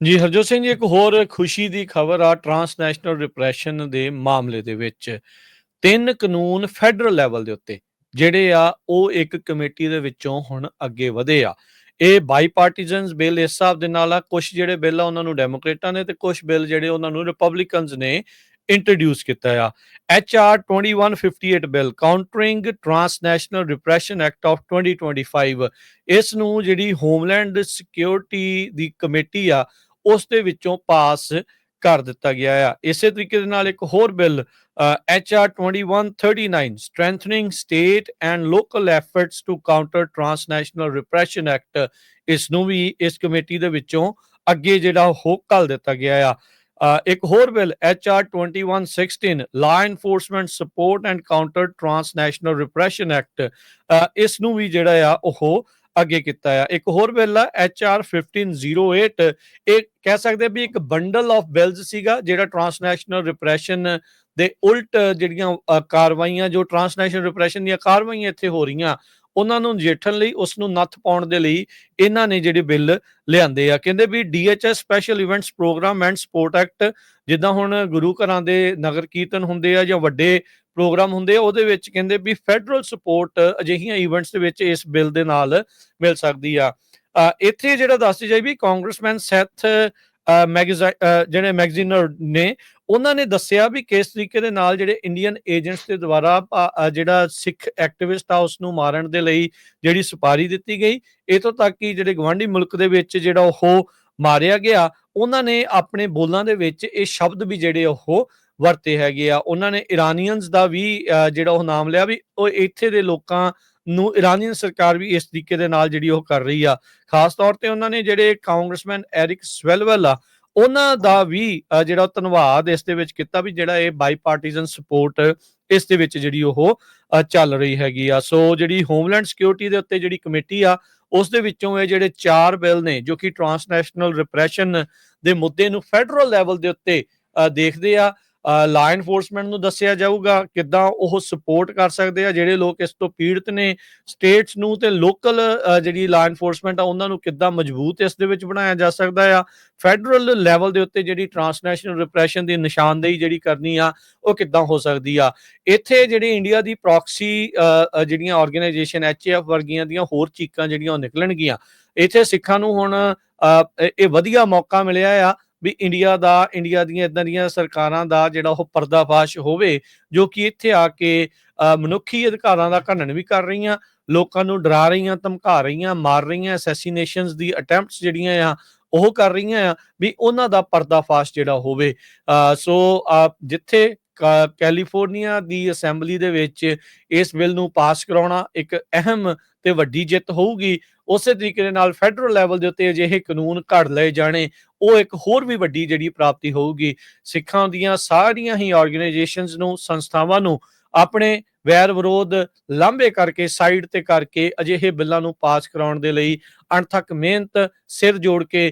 ਜੀ ਹਰਜੋਤ ਸਿੰਘ ਜੀ, ਇੱਕ ਹੋਰ ਖੁਸ਼ੀ ਦੀ ਖਬਰ ਆ ਟਰਾਂਸਨੈਸ਼ਨਲ ਰਿਪਰੈਸ਼ਨ ਦੇ ਮਾਮਲੇ ਦੇ ਵਿੱਚ 3 ਕਾਨੂੰਨ ਫੈਡਰਲ ਲੈਵਲ ਦੇ ਉੱਤੇ ਜਿਹੜੇ ਆ ਉਹ ਇੱਕ ਕਮੇਟੀ ਦੇ ਵਿੱਚੋਂ ਹੁਣ ਅੱਗੇ ਵਧੇ ਆ। ਇਹ ਬਾਈਪਾਰਟੀਜ਼ਨਸ ਬਿੱਲ ਇਸ ਹਿਸਾਬ ਦੇ ਨਾਲ ਆ, ਕੁਛ ਜਿਹੜੇ ਬਿੱਲ ਆ ਉਹਨਾਂ ਨੂੰ ਡੈਮੋਕ੍ਰੇਟਾਂ ਨੇ ਤੇ ਕੁਛ ਬਿੱਲ ਜਿਹੜੇ ਉਹਨਾਂ ਨੂੰ ਰਿਪਬਲਿਕਨਸ ਨੇ ਇੰਟਰੋਡਿਊਸ ਕੀਤਾ ਆ। HR 2158 bill countering transnational repression act of 2025, ਇਸ ਨੂੰ ਜਿਹੜੀ ਹੋਮਲੈਂਡ ਸਿਕਿਉਰਿਟੀ ਦੀ ਕਮੇਟੀ ਆ ਉਸ ਦੇ ਵਿੱਚੋਂ ਪਾਸ ਕਰ ਦਿੱਤਾ ਗਿਆ ਆ। ਇਸੇ ਤਰੀਕੇ ਦੇ ਨਾਲ ਇੱਕ ਹੋਰ bill HR 2139 strengthening state and local efforts to counter transnational repression act, ਇਸ ਨੂੰ ਵੀ ਇਸ ਕਮੇਟੀ ਦੇ ਵਿੱਚੋਂ ਅੱਗੇ ਜਿਹੜਾ ਉਹ ਘੱਲ ਦਿੱਤਾ ਗਿਆ ਆ। ਇੱਕ ਹੋਰ bill HR 2116 law enforcement support and counter transnational repression act, ਇਸ ਨੂੰ ਵੀ ਜਿਹੜਾ ਆ ਉਹ ਅੱਗੇ ਕੀਤਾ ਆ। ਇੱਕ ਹੋਰ ਬਿੱਲ ਆ HR 1508, ਇਹ ਕਹਿ ਸਕਦੇ ਵੀ ਇੱਕ ਬੰਡਲ ਆਫ ਬਿੱਲਸ ਸੀਗਾ ਜਿਹੜਾ ਟਰਾਂਸਨੈਸ਼ਨਲ ਰਿਪਰੈਸ਼ਨ ਦੇ ਉਲਟ ਜਿਹੜੀਆਂ ਕਾਰਵਾਈਆਂ, ਜੋ ਟਰਾਂਸਨੈਸ਼ਨਲ ਰਿਪਰੈਸ਼ਨ ਦੀਆਂ ਕਾਰਵਾਈਆਂ ਇੱਥੇ ਹੋ ਰਹੀਆਂ ਉਹਨਾਂ ਨੂੰ ਨਜਿੱਠਣ ਲਈ, ਉਸ ਨੂੰ ਨੱਥ ਪਾਉਣ ਦੇ ਲਈ ਇਹਨਾਂ ਨੇ ਜਿਹੜੇ ਬਿੱਲ ਲਿਆਂਦੇ ਆ। ਕਹਿੰਦੇ ਵੀ DHS special events program and support act, ਜਿੱਦਾਂ ਹੁਣ ਗੁਰੂ ਘਰਾਂ ਦੇ ਨਗਰ ਕੀਰਤਨ ਹੁੰਦੇ ਆ ਜਾਂ ਵੱਡੇ ਪ੍ਰੋਗਰਾਮ ਹੁੰਦੇ ਆ, ਉਹਦੇ ਵਿੱਚ ਕਹਿੰਦੇ ਵੀ ਫੈਡਰਲ ਸਪੋਰਟ ਅਜਿਹੀਆਂ ਇਵੈਂਟਸ ਦੇ ਵਿੱਚ ਇਸ ਬਿੱਲ ਦੇ ਨਾਲ ਮਿਲ ਸਕਦੀ ਆ। ਇੱਥੇ ਜਿਹੜਾ ਦੱਸਦੀ ਜਾਈ ਵੀ ਕਾਂਗਰਸਮੈਨ ਸੈਥ ਜਿਹੜੇ ਮੈਗਜ਼ੀਨਰ ਨੇ ਉਹਨਾਂ ਨੇ ਦੱਸਿਆ ਵੀ ਕਿਸ ਤਰੀਕੇ ਦੇ ਨਾਲ ਜਿਹੜੇ ਇੰਡੀਅਨ ਏਜੰਟਸ ਦੇ ਦੁਆਰਾ ਜਿਹੜਾ ਸਿੱਖ ਐਕਟਿਵਿਸਟ ਆ ਉਸ ਨੂੰ ਮਾਰਨ ਦੇ ਲਈ ਜਿਹੜੀ ਸੁਪਾਰੀ ਦਿੱਤੀ ਗਈ, ਇਥੋਂ ਤੱਕ ਕਿ ਜਿਹੜੇ ਗਵਾਂਢੀ ਮੁਲਕ ਦੇ ਵਿੱਚ ਜਿਹੜਾ ਉਹ ਮਾਰਿਆ ਗਿਆ, ਉਹਨਾਂ ਨੇ ਆਪਣੇ ਬੋਲਾਂ ਦੇ ਵਿੱਚ ਇਹ ਸ਼ਬਦ ਵੀ ਜਿਹੜੇ ਉਹ ਵਰਤੇ ਹੈਗੇ ਆ। ਉਹਨਾਂ ਨੇ ਇਰਾਨੀਅਨਸ ਦਾ ਵੀ ਜਿਹੜਾ ਉਹ ਨਾਮ ਲਿਆ ਵੀ ਉਹ ਇੱਥੇ ਦੇ ਲੋਕਾਂ ਨੂੰ ਇਰਾਨੀਅਨ ਸਰਕਾਰ ਵੀ ਇਸ ਤਰੀਕੇ ਦੇ ਨਾਲ ਜਿਹੜੀ ਉਹ ਕਰ ਰਹੀ ਆ। ਖਾਸ ਤੌਰ ਤੇ ਉਹਨਾਂ ਨੇ ਜਿਹੜੇ ਕਾਂਗਰਸਮੈਨ ਐਰਿਕ ਸਵੈਲਵੈਲ ਆ ਉਹਨਾਂ ਦਾ ਵੀ ਜਿਹੜਾ ਧੰਨਵਾਦ ਇਸ ਦੇ ਵਿੱਚ ਕੀਤਾ ਵੀ ਜਿਹੜਾ ਇਹ ਬਾਈਪਾਰਟੀਜ਼ਨ ਸਪੋਰਟ ਇਸ ਦੇ ਵਿੱਚ ਜਿਹੜੀ ਉਹ ਚੱਲ ਰਹੀ ਹੈਗੀ ਆ। ਸੋ ਜਿਹੜੀ ਹੋਮਲੈਂਡ ਸਿਕਿਉਰਿਟੀ ਦੇ ਉੱਤੇ ਜਿਹੜੀ ਕਮੇਟੀ ਆ ਉਸ ਦੇ ਵਿੱਚੋਂ ਇਹ ਜਿਹੜੇ 4 ਬਿੱਲ ਨੇ ਜੋ ਕਿ ਟਰਾਂਸਨੈਸ਼ਨਲ ਰਿਪਰੈਸ਼ਨ ਦੇ ਮੁੱਦੇ ਨੂੰ ਫੈਡਰਲ ਲੈਵਲ ਦੇ ਉੱਤੇ ਦੇਖਦੇ ਆ। ਲਾਅ ਐਨਫੋਰਸਮੈਂਟ ਨੂੰ ਦੱਸਿਆ ਜਾਊਗਾ ਕਿੱਦਾਂ ਉਹ ਸਪੋਰਟ ਕਰ ਸਕਦੇ ਆ ਜਿਹੜੇ ਲੋਕ ਇਸ ਤੋਂ ਪੀੜਤ ਨੇ, ਸਟੇਟਸ ਨੂੰ ਤੇ ਲੋਕਲ ਜਿਹੜੀ ਲਾਅ ਐਨਫੋਰਸਮੈਂਟ ਆ ਉਹਨਾਂ ਨੂੰ ਕਿੱਦਾਂ ਮਜ਼ਬੂਤ ਇਸ ਦੇ ਵਿੱਚ ਬਣਾਇਆ ਜਾ ਸਕਦਾ ਆ। ਫੈਡਰਲ ਲੈਵਲ ਦੇ ਉੱਤੇ ਜਿਹੜੀ ਟਰਾਂਸਨੈਸ਼ਨਲ ਰਿਪਰੈਸ਼ਨ ਦੀ ਨਿਸ਼ਾਨਦੇਹੀ ਜਿਹੜੀ ਕਰਨੀ ਆ ਉਹ ਕਿੱਦਾਂ ਹੋ ਸਕਦੀ ਆ। ਇੱਥੇ ਜਿਹੜੀ ਇੰਡੀਆ ਦੀ ਪ੍ਰੋਕਸੀ ਜਿਹੜੀਆਂ ਆਰਗੇਨਾਈਜੇਸ਼ਨ HAF ਵਰਗੀਆਂ ਦੀਆਂ ਹੋਰ ਚੀਕਾਂ ਜਿਹੜੀਆਂ ਉਹ ਨਿਕਲਣਗੀਆਂ। ਇੱਥੇ ਸਿੱਖਾਂ ਨੂੰ ਹੁਣ ਇਹ ਵਧੀਆ ਮੌਕਾ ਮਿਲਿਆ ਆ ਵੀ ਇੰਡੀਆ ਦੀਆਂ ਇੱਦਾਂ ਦੀਆਂ ਸਰਕਾਰਾਂ ਦਾ ਜਿਹੜਾ ਉਹ ਪਰਦਾਫਾਸ਼ ਹੋਵੇ ਜੋ ਕਿ ਇੱਥੇ ਆ ਕੇ ਮਨੁੱਖੀ ਅਧਿਕਾਰਾਂ ਦਾ ਘਣਨ ਵੀ ਕਰ ਰਹੀਆਂ, ਲੋਕਾਂ ਨੂੰ ਡਰਾ ਰਹੀਆਂ, ਧਮਕਾ ਰਹੀਆਂ, ਮਾਰ ਰਹੀਆਂ, ਅਸੈਸੀਨੇਸ਼ਨਸ ਦੀ ਅਟੈਂਪਟਸ ਜਿਹੜੀਆਂ ਆ ਉਹ ਕਰ ਰਹੀਆਂ ਆ, ਵੀ ਉਹਨਾਂ ਦਾ ਪਰਦਾਫਾਸ਼ ਜਿਹੜਾ ਹੋਵੇ। ਸੋ ਜਿੱਥੇ ਕੈਲੀਫੋਰਨੀਆ ਦੀ ਅਸੈਂਬਲੀ ਦੇ ਵਿੱਚ ਇਸ ਬਿੱਲ ਨੂੰ ਪਾਸ ਕਰਾਉਣਾ ਇੱਕ ਅਹਿਮ ਤੇ ਵੱਡੀ ਜਿੱਤ ਹੋਊਗੀ, ਉਸੇ ਤਰੀਕੇ ਦੇ ਨਾਲ ਫੈਡਰਲ ਲੈਵਲ ਦੇ ਉੱਤੇ ਅਜਿਹੇ ਕਾਨੂੰਨ ਘੜ ਲਏ ਜਾਣੇ ਉਹ ਇੱਕ ਹੋਰ ਵੀ ਵੱਡੀ ਜਿਹੜੀ ਪ੍ਰਾਪਤੀ ਹੋਊਗੀ। ਸਿੱਖਾਂ ਦੀਆਂ ਸਾਰੀਆਂ ਹੀ ਆਰਗੇਨਾਈਜੇਸ਼ਨਸ ਨੂੰ, ਸੰਸਥਾਵਾਂ ਨੂੰ ਆਪਣੇ ਵੈਰ ਵਿਰੋਧ ਲਾਂਭੇ ਕਰਕੇ ਸਾਈਡ ਤੇ ਕਰਕੇ ਅਜਿਹੇ ਬਿੱਲਾਂ ਨੂੰ ਪਾਸ ਕਰਾਉਣ ਦੇ ਲਈ ਅਣਥੱਕ ਮਿਹਨਤ, ਸਿਰ ਜੋੜ ਕੇ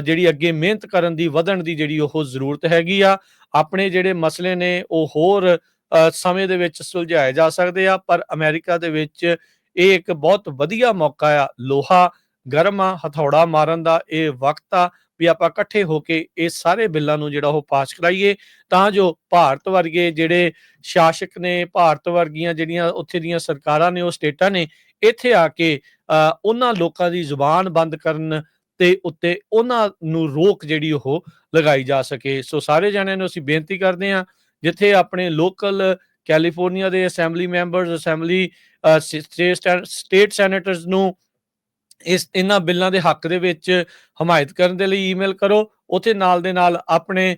ਜਿਹੜੀ ਅੱਗੇ ਮਿਹਨਤ ਕਰਨ ਦੀ, ਵਧਣ ਦੀ ਜਿਹੜੀ ਉਹ ਜ਼ਰੂਰਤ ਹੈਗੀ ਆ। ਆਪਣੇ ਜਿਹੜੇ ਮਸਲੇ ਨੇ ਉਹ ਹੋਰ ਸਮੇਂ ਦੇ ਵਿੱਚ ਸੁਲਝਾਏ ਜਾ ਸਕਦੇ ਆ, ਪਰ ਅਮਰੀਕਾ ਦੇ ਵਿੱਚ ਇਹ ਇੱਕ ਬਹੁਤ ਵਧੀਆ ਮੌਕਾ ਆ। ਲੋਹਾ ਗਰਮ ਆ, ਹਥੌੜਾ ਮਾਰਨ ਦਾ ਇਹ ਵਕਤ ਆ ਵੀ ਆਪਾਂ ਇਕੱਠੇ ਹੋ ਕੇ ਇਹ ਸਾਰੇ ਬਿੱਲਾਂ ਨੂੰ ਜਿਹੜਾ ਉਹ ਪਾਸ ਕਰਾਈਏ ਤਾਂ ਜੋ ਭਾਰਤ ਵਰਗੇ ਜਿਹੜੇ ਸ਼ਾਸਕ ਨੇ, ਭਾਰਤ ਵਰਗੀਆਂ ਜਿਹੜੀਆਂ ਉੱਥੇ ਦੀਆਂ ਸਰਕਾਰਾਂ ਨੇ, ਉਹ ਸਟੇਟਾਂ ਨੇ, ਇੱਥੇ ਆ ਕੇ ਉਹਨਾਂ ਲੋਕਾਂ ਦੀ ਜ਼ੁਬਾਨ ਬੰਦ ਕਰਨ ਤੇ ਉੱਤੇ ਉਹਨਾਂ ਨੂੰ ਰੋਕ ਜਿਹੜੀ ਉਹ ਲਗਾਈ ਜਾ ਸਕੇ। ਸੋ ਸਾਰੇ ਜਣਿਆਂ ਨੂੰ ਅਸੀਂ ਬੇਨਤੀ ਕਰਦੇ ਹਾਂ ਜਿੱਥੇ ਆਪਣੇ ਲੋਕਲ ਕੈਲੀਫੋਰਨੀਆ ਦੇ assembly members, assembly state senators ਨੂੰ ਇਹਨਾਂ ਬਿੱਲਾਂ ਦੇ ਹੱਕ ਦੇ ਵਿੱਚ ਹਮਾਇਤ ਕਰਨ ਦੇ ਲਈ ਈਮੇਲ ਕਰੋ। ਉੱਥੇ ਨਾਲ ਦੇ ਨਾਲ ਆਪਣੇ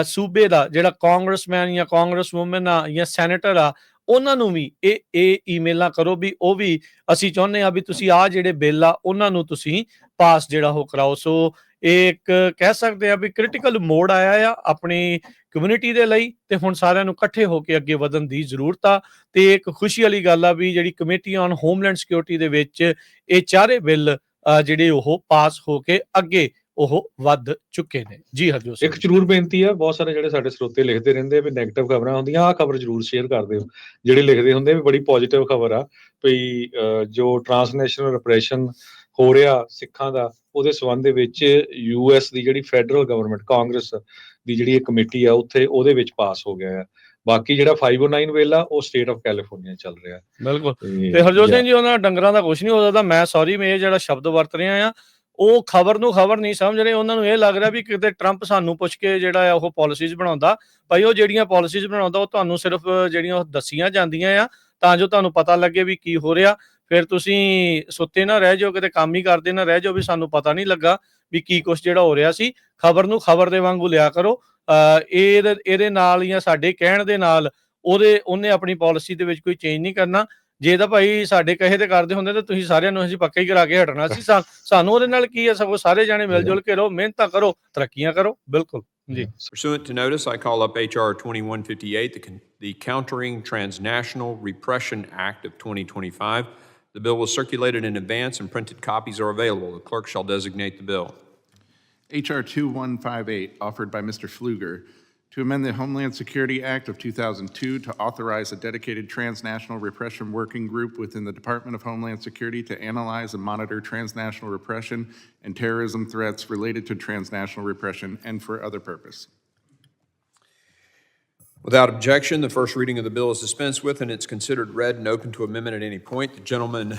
ਸੂਬੇ ਦਾ ਜਿਹੜਾ ਕਾਂਗਰਸਮੈਨ ਜਾਂ ਕਾਂਗਰਸ ਵੂਮਨ ਆ ਜਾਂ ਸੈਨੇਟਰ ਆ ਉਹਨਾਂ ਨੂੰ ਵੀ ਇਹ ਈਮੇਲਾਂ ਕਰੋ ਵੀ ਉਹ ਵੀ ਅਸੀਂ ਚਾਹੁੰਦੇ ਆ ਵੀ ਤੁਸੀਂ ਆਹ ਜਿਹੜੇ ਬਿੱਲ ਆ ਉਹਨਾਂ ਨੂੰ ਤੁਸੀਂ ਪਾਸ ਜਿਹੜਾ ਉਹ ਕਰਾਓ। ਸੋ ਇਹ ਇੱਕ ਕਹਿ ਸਕਦੇ ਆ ਵੀ ਕ੍ਰਿਟੀਕਲ ਮੋੜ ਆਇਆ ਆ ਆਪਣੀ ਕਮਿਊਨਿਟੀ ਦੇ ਲਈ ਤੇ ਹੁਣ ਸਾਰਿਆਂ ਨੂੰ ਇਕੱਠੇ ਹੋ ਕੇ ਅੱਗੇ ਵਧਣ ਦੀ ਜ਼ਰੂਰਤ ਆ। ਤੇ ਇੱਕ ਖੁਸ਼ੀ ਵਾਲੀ ਗੱਲ ਆ ਵੀ ਜਿਹੜੀ ਕਮੇਟੀ ਔਨ ਹੋਮਲੈਂਡ ਸਿਕਿਉਰਿਟੀ ਦੇ ਵਿੱਚ ਇਹ ਚਾਰੇ ਬਿੱਲ ਜਿਹੜੇ ਉਹ ਪਾਸ ਹੋ ਕੇ ਅੱਗੇ ਉਹ ਵੱਧ ਚੁੱਕੇ ਨੇ। ਜੀ ਹਰਜੋਤ ਸਿੰਘ, ਇੱਕ ਜ਼ਰੂਰ ਬੇਨਤੀ ਆ, ਬਹੁਤ ਸਾਰੇ ਜਿਹੜੇ ਸਾਡੇ ਸਰੋਤੇ ਲਿਖਦੇ ਰਹਿੰਦੇ ਆ ਵੀ ਨੈਗੇਟਿਵ ਖਬਰਾਂ ਹੁੰਦੀਆਂ, ਆਹ ਖਬਰ ਜ਼ਰੂਰ ਸ਼ੇਅਰ ਕਰ ਦਿਓ। ਜਿਹੜੇ ਲਿਖਦੇ ਹੁੰਦੇ ਵੀ ਬੜੀ ਪੋਜ਼ਿਟਿਵ ਖਬਰ ਆ ਵੀ ਜੋ ਟਰਾਂਸਨੈਸ਼ਨਲ ਰਿਪਰੈਸ਼ਨ ਹੋ ਰਿਹਾ ਸਿੱਖਾਂ ਦਾ, ਉਹਦੇ ਸੰਬੰਧ ਦੇ ਵਿੱਚ US ਦੀ ਜਿਹੜੀ ਫੈਡਰਲ ਗਵਰਨਮੈਂਟ ਕਾਂਗਰਸ ਦੀ ਜਿਹੜੀ ਇਹ ਕਮੇਟੀ ਆ ਉੱਥੇ ਉਹਦੇ ਵਿੱਚ ਪਾਸ ਹੋ ਗਿਆ ਆ। ਬਾਕੀ ਜਿਹੜਾ 509 ਬਿੱਲ ਆ ਉਹ ਸਟੇਟ ਆਫ ਕੈਲੀਫੋਰਨੀਆ ਚੱਲ ਰਿਹਾ। ਬਿਲਕੁਲ। ਤੇ ਹਰਜੋਤ ਸਿੰਘ ਜੀ, ਉਹਨਾਂ ਡੰਗਰਾਂ ਦਾ ਕੁਛ ਨਹੀਂ ਹੋ ਸਕਦਾ। ਮੈਂ ਸੌਰੀ, ਮੈਂ ਇਹ ਜਿਹੜਾ ਸ਼ਬਦ ਵਰਤ ਰਿਹਾ ਆ, ਉਹ ਖਬਰ ਨੂੰ ਖਬਰ ਨਹੀਂ ਸਮਝ ਰਹੇ। ਉਹਨਾਂ ਨੂੰ ਇਹ ਲੱਗ ਰਿਹਾ ਵੀ ਕਿਤੇ ਟਰੰਪ ਸਾਨੂੰ ਪੁੱਛ ਕੇ ਜਿਹੜਾ ਆ ਉਹ ਪਾਲਿਸੀਜ਼ ਬਣਾਉਂਦਾ। ਭਾਈ ਉਹ ਜਿਹੜੀਆਂ ਪਾਲਿਸੀਜ਼ ਬਣਾਉਂਦਾ ਉਹ ਤੁਹਾਨੂੰ ਸਿਰਫ ਜਿਹੜੀਆਂ ਉਹ ਦੱਸੀਆਂ ਜਾਂਦੀਆਂ ਆ ਤਾਂ ਜੋ ਤੁਹਾਨੂੰ ਪਤਾ ਲੱਗੇ ਵੀ ਕੀ ਹੋ ਰਿਹਾ। ਫਿਰ ਤੁਸੀਂ ਸੁੱਤੇ ਨਾ ਰਹਿ ਜਾਓ, ਕਿਤੇ ਕੰਮ ਹੀ ਕਰਦੇ ਨਾ ਰਹਿ ਜਾਓ ਵੀ ਸਾਨੂੰ ਪਤਾ ਨਹੀਂ ਲੱਗਾ ਵੀ ਕੀ ਕੁਛ ਜਿਹੜਾ ਹੋ ਰਿਹਾ ਸੀ। ਖਬਰ ਨੂੰ ਖਬਰ ਦੇ ਵਾਂਗੂ ਲਿਆ ਕਰੋ। ਇਹਦੇ ਨਾਲ ਜਾਂ ਸਾਡੇ ਕਹਿਣ ਦੇ ਨਾਲ ਉਹਨੇ ਆਪਣੀ ਪਾਲਿਸੀ ਦੇ ਵਿੱਚ ਕੋਈ ਚੇਂਜ ਨਹੀਂ ਕਰਨਾ। ਜੇ ਤਾਂ ਭਾਈ ਸਾਡੇ ਕਹੇ ਤੇ ਕਰਦੇ ਹੁੰਦੇ ਤਾਂ ਤੁਸੀਂ ਸਾਰਿਆਂ ਨੂੰ ਅਸੀਂ ਪੱਕਾ ਹੀ ਕਰਾ ਕੇ ਹਟਣਾ ਸੀ। ਸਾਨੂੰ ਉਹਦੇ ਨਾਲ ਕੀ ਹੈ, ਸਗੋਂ ਸਾਰੇ ਜਾਣੇ ਮਿਲ ਜੁਲ ਕੇ ਰਹੋ, ਮਿਹਨਤਾਂ ਕਰੋ, ਤਰੱਕੀਆਂ ਕਰੋ। ਬਿਲਕੁਲ ਜੀ। Pursuant to notice, I call up H.R. 2158, the Countering Transnational Repression Act of 2025. The bill was circulated in advance and printed copies are available. The clerk shall designate the bill. H.R. 2158, offered by Mr. Pfluger, to amend the Homeland Security Act of 2002 to authorize a dedicated transnational repression working group within the Department of Homeland Security to analyze and monitor transnational repression and terrorism threats related to transnational repression and for other purpose. Without objection, the first reading of the bill is dispensed with and it's considered read and open to amendment at any point. The gentleman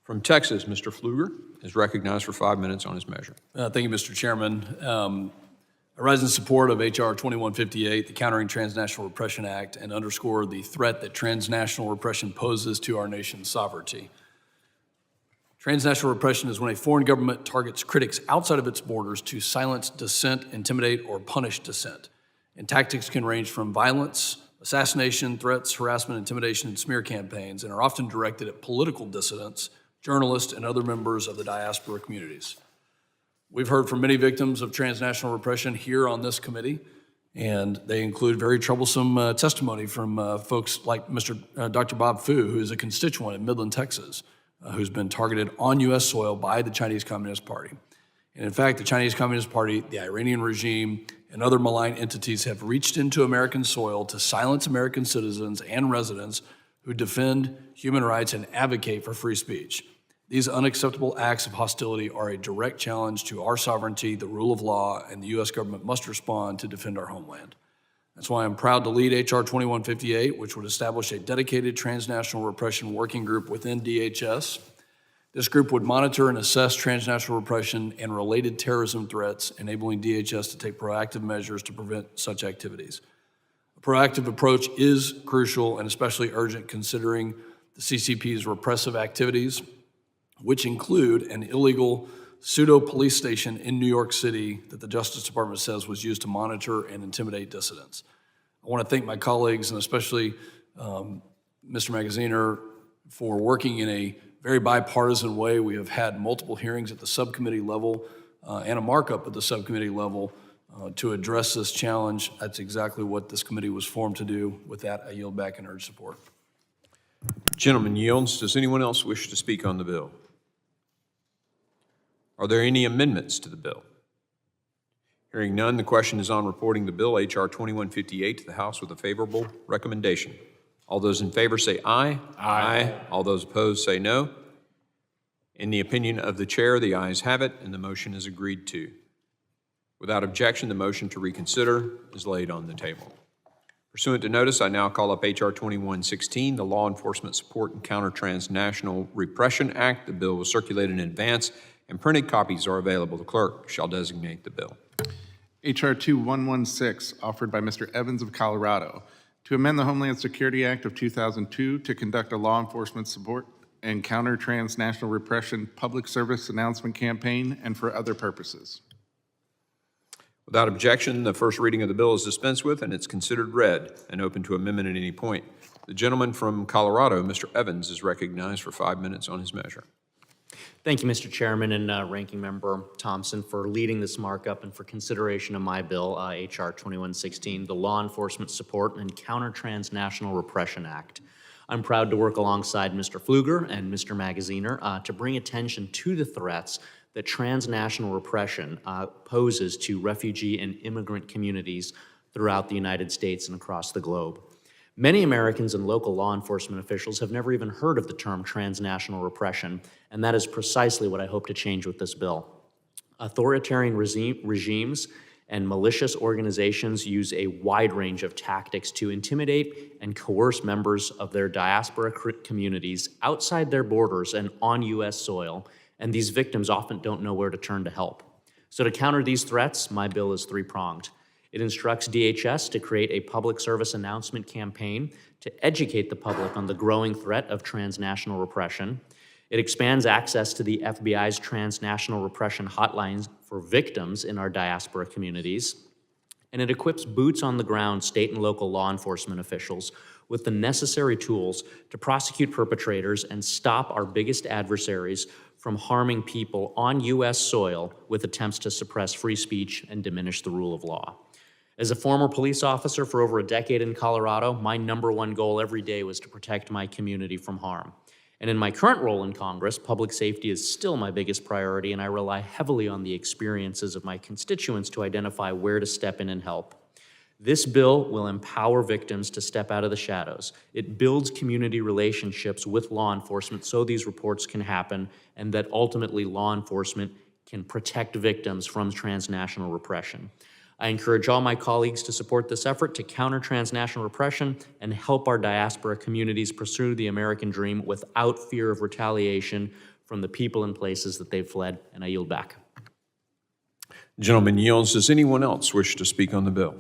from Texas, Mr. Pfluger, is recognized for 5 minutes on his measure. Thank you, Mr. Chairman. I rise in support of H.R. 2158, the Countering Transnational Repression Act, and underscore the threat that transnational repression poses to our nation's sovereignty. Transnational repression is when a foreign government targets critics outside of its borders to silence dissent, intimidate, or punish dissent. And tactics can range from violence, assassination, threats, harassment, intimidation, and smear campaigns, and are often directed at political dissidents, journalists, and other members of the diaspora communities. We've heard from many victims of transnational repression here on this committee, and they include very troublesome testimony from folks like Dr. Bob Fu, who is a constituent in Midland, Texas, who's been targeted on U.S. soil by the Chinese Communist Party. And in fact, the Chinese Communist Party, the Iranian regime, and other malign entities have reached into American soil to silence American citizens and residents who defend human rights and advocate for free speech. These unacceptable acts of hostility are a direct challenge to our sovereignty, the rule of law, and the U.S. government must respond to defend our homeland. That's why I'm proud to lead H.R. 2158, which would establish a dedicated transnational repression working group within DHS. This group would monitor and assess transnational repression and related terrorism threats, enabling DHS to take proactive measures to prevent such activities. A proactive approach is crucial and especially urgent considering the CCP's repressive activities, which include an illegal pseudo-police station in New York City that the Justice Department says was used to monitor and intimidate dissidents. I want to thank my colleagues and especially Mr. Magaziner for working in a very bipartisan way. We have had multiple hearings at the subcommittee level and a markup at the subcommittee level to address this challenge. That's exactly what this committee was formed to do. With that, I yield back and urge support. Gentleman yields. Does anyone else wish to speak on the bill? Are there any amendments to the bill? Hearing none, the question is on reporting the bill, H.R. 2158, to the House with a favorable recommendation. All those in favor say aye. Aye. All those opposed say no. In the opinion of the chair, the ayes have it, and the motion is agreed to. Without objection, the motion to reconsider is laid on the table. Pursuant to notice, I now call up H.R. 2116, the Law Enforcement Support and Counter Transnational Repression Act. The bill was circulated in advance and printed copies are available. The clerk shall designate the bill. H.R. 2116, offered by Mr. Evans of Colorado, to amend the Homeland Security Act of 2002 to conduct a law enforcement support and counter transnational repression public service announcement campaign and for other purposes. Without objection, the first reading of the bill is dispensed with and it's considered read and open to amendment at any point. The gentleman from Colorado, Mr. Evans, is recognized for 5 minutes on his measure. Thank you, Mr. Chairman and Ranking Member Thompson, for leading this markup and for consideration of my bill, H.R. 2116, the Law Enforcement Support and Counter Transnational Repression Act. I'm proud to work alongside Mr. Pfluger and Mr. Magaziner to bring attention to the threats that transnational repression poses to refugee and immigrant communities throughout the United States and across the globe. Many Americans and local law enforcement officials have never even heard of the term transnational repression, and that is precisely what I hope to change with this bill. Authoritarian regimes and malicious organizations use a wide range of tactics to intimidate and coerce members of their diaspora communities outside their borders and on U.S. soil, and these victims often don't know where to turn to help. So to counter these threats, my bill is three-pronged. It instructs DHS to create a public service announcement campaign to educate the public on the growing threat of transnational repression. It expands access to the FBI's transnational repression hotlines for victims in our diaspora communities. And it equips boots on the ground state and local law enforcement officials with the necessary tools to prosecute perpetrators and stop our biggest adversaries from harming people on U.S. soil with attempts to suppress free speech and diminish the rule of law. As a former police officer for over a decade in Colorado, my #1 goal every day was to protect my community from harm. And in my current role in Congress, public safety is still my biggest priority, and I rely heavily on the experiences of my constituents to identify where to step in and help. This bill will empower victims to step out of the shadows. It builds community relationships with law enforcement so these reports can happen, and that ultimately law enforcement can protect victims from transnational repression. I encourage all my colleagues to support this effort to counter transnational repression and help our diaspora communities pursue the American dream without fear of retaliation from the people and places that they've fled, and I yield back. Gentleman yields. Does anyone else wish to speak on the bill?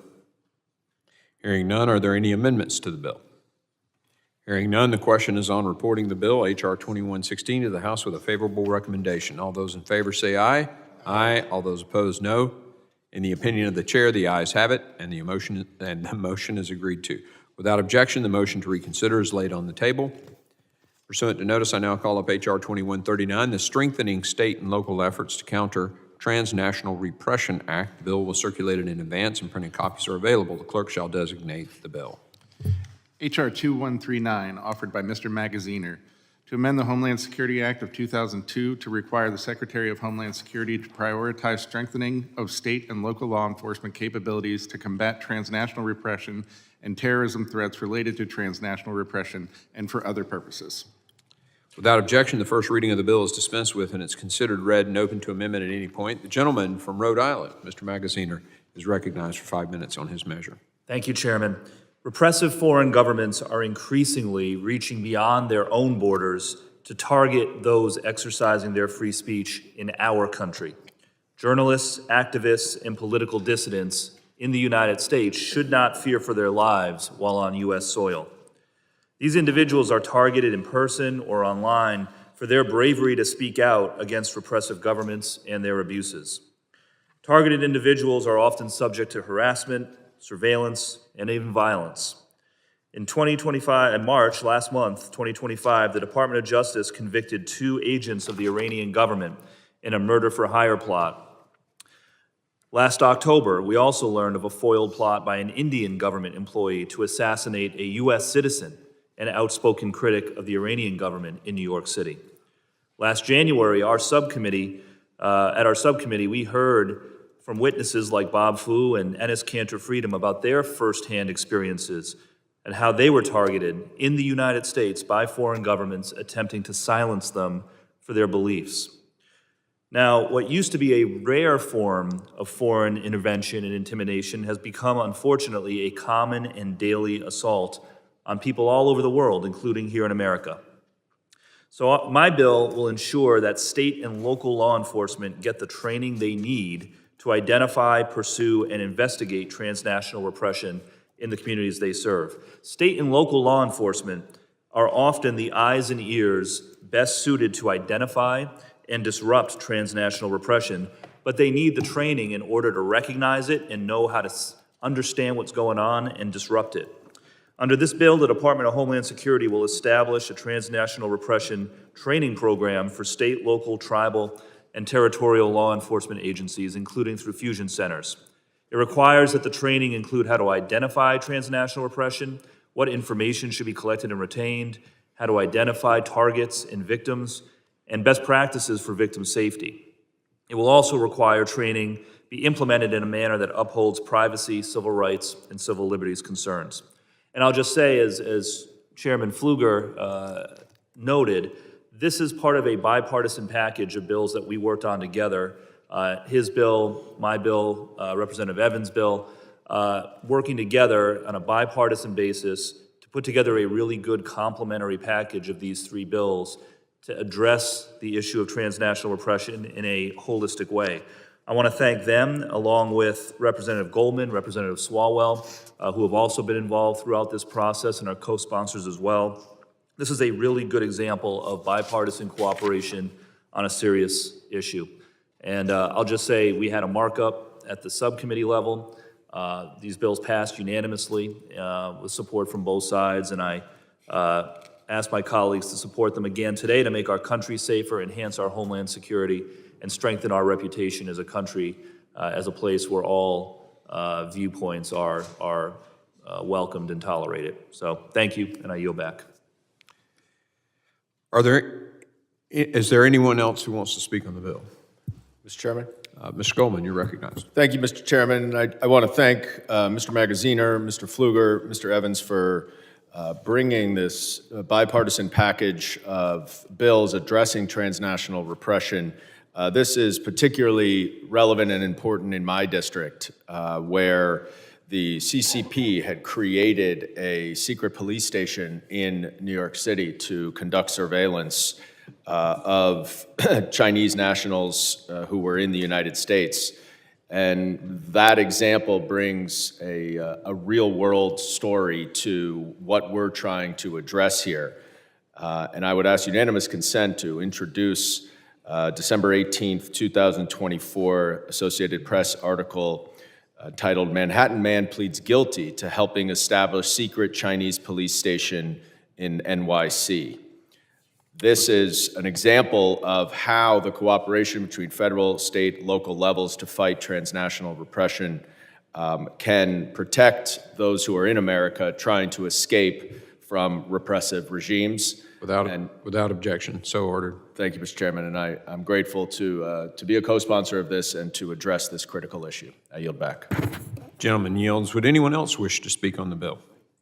Hearing none, are there any amendments to the bill? Hearing none, the question is on reporting the bill, H.R. 2116, to the House with a favorable recommendation. All those in favor say aye. Aye. All those opposed, no. In the opinion of the chair, the ayes have it, and the motion is agreed to. Without objection, the motion to reconsider is laid on the table. Pursuant to notice, I now call up H.R. 2139, the Strengthening State and Local Efforts to Counter Transnational Repression Act. The bill was circulated in advance and printed copies are available. The clerk shall designate the bill. H.R. 2139, offered by Mr. Magaziner, to amend the Homeland Security Act of 2002 to require the Secretary of Homeland Security to prioritize strengthening of state and local law enforcement capabilities to combat transnational repression and terrorism threats related to transnational repression and for other purposes. Without objection, the first reading of the bill is dispensed with and it's considered read and open to amendment at any point. The gentleman from Rhode Island, Mr. Magaziner, is recognized for 5 minutes on his measure. Thank you, Chairman. Repressive foreign governments are increasingly reaching beyond their own borders to target those exercising their free speech in our country. Journalists, activists, and political dissidents in the United States should not fear for their lives while on U.S. soil. These individuals are targeted in person or online for their bravery to speak out against repressive governments and their abuses. Targeted individuals are often subject to harassment, surveillance, and even violence. In March, last month, 2025, the Department of Justice convicted 2 agents of the Iranian government in a murder-for-hire plot. Last October, we also learned of a foiled plot by an Indian government employee to assassinate a U.S. citizen and outspoken critic of the Iranian government in New York City. Last January, at our subcommittee, we heard from witnesses like Bob Fu and Enes Kanter Freedom about their firsthand experiences and how they were targeted in the United States by foreign governments attempting to silence them for their beliefs. Now, what used to be a rare form of foreign intervention and intimidation has become, unfortunately, a common and daily assault on people all over the world, including here in America. So my bill will ensure that state and local law enforcement get the training they need to identify, pursue, and investigate transnational repression in the communities they serve. State and local law enforcement are often the eyes and ears best suited to identify and disrupt transnational repression, but they need the training in order to recognize it and know how to understand what's going on and disrupt it. Under this bill, the Department of Homeland Security will establish a transnational repression training program for state, local, tribal, and territorial law enforcement agencies, including through fusion centers. It requires that the training include how to identify transnational repression, what information should be collected and retained, how to identify targets and victims, and best practices for victim safety. It will also require training be implemented in a manner that upholds privacy, civil rights, and civil liberties concerns. And I'll just say, as Chairman Pfluger noted, this is part of a bipartisan package of bills that we worked on together. His bill, my bill, Representative Evans' bill, working together on a bipartisan basis to put together a really good complementary package of these three bills to address the issue of transnational repression in a holistic way. I want to thank them, along with Representative Goldman, Representative Swalwell, who have also been involved throughout this process and are co-sponsors as well. This is a really good example of bipartisan cooperation on a serious issue. And I'll just say we had a markup at the subcommittee level. These bills passed unanimously with support from both sides, and I asked my colleagues to support them again today to make our country safer, enhance our homeland security, and strengthen our reputation as a country, as a place where all viewpoints are welcomed and tolerated. So thank you, and I yield back. Is there anyone else who wants to speak on the bill? Mr. Chairman. Mr. Goldman, you're recognized. Thank you, Mr. Chairman. I want to thank Mr. Magaziner, Mr. Pfluger, Mr. Evans for bringing this bipartisan package of bills addressing transnational repression. This is particularly relevant and important in my district, where the CCP had created a secret police station in New York City to conduct surveillance of Chinese nationals who were in the United States. And that example brings a real-world story to what we're trying to address here. And I would ask unanimous consent to introduce December 18th, 2024 Associated Press article titled "Manhattan Man Pleads Guilty to Helping Establish Secret Chinese Police Station in NYC." This is an example of how the cooperation between federal, state, local levels to fight transnational repression can protect those who are in America trying to escape from repressive regimes. Without objection, so ordered. Thank you, Mr. Chairman, and I'm grateful to be a co-sponsor of this and to address this critical issue. I yield back. Gentleman yields. Would anyone else wish to speak on the bill?